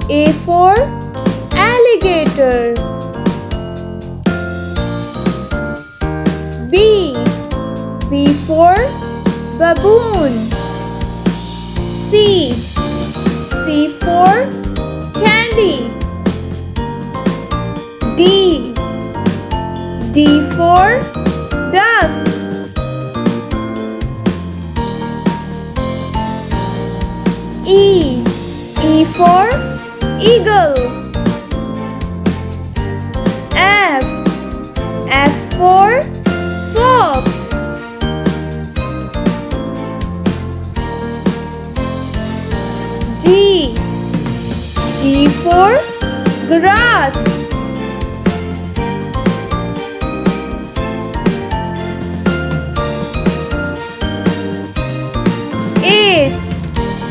A for alligator. B for baboon. C for candy. D for duck. E for eagle. F for fox. G for grass.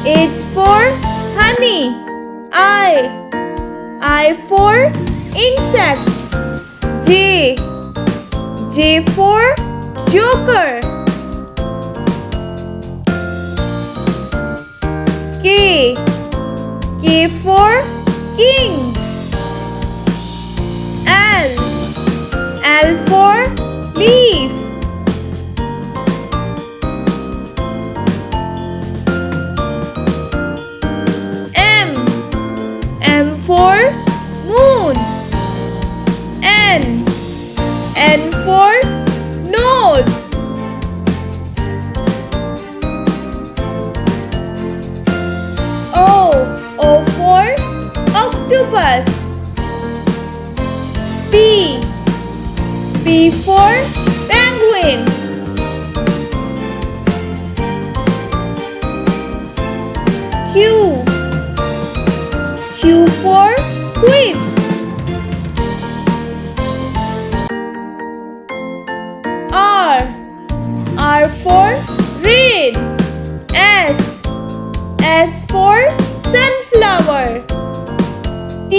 H for honey. I for insect. J for joker. K for king. L for leaf. M for moon. N for nose. O for octopus. P for penguin. Q for quiz. R for rain. S for sunflower. T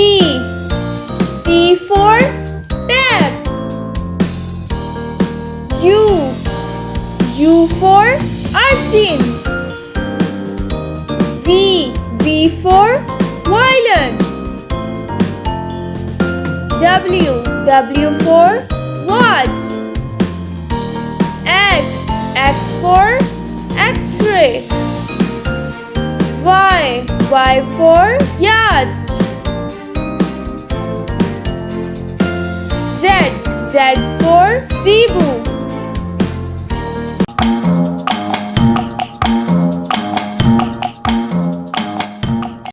for tap. U for urchin. V for violin. W for watch. X for X-ray. Y for yacht. Z for zebu.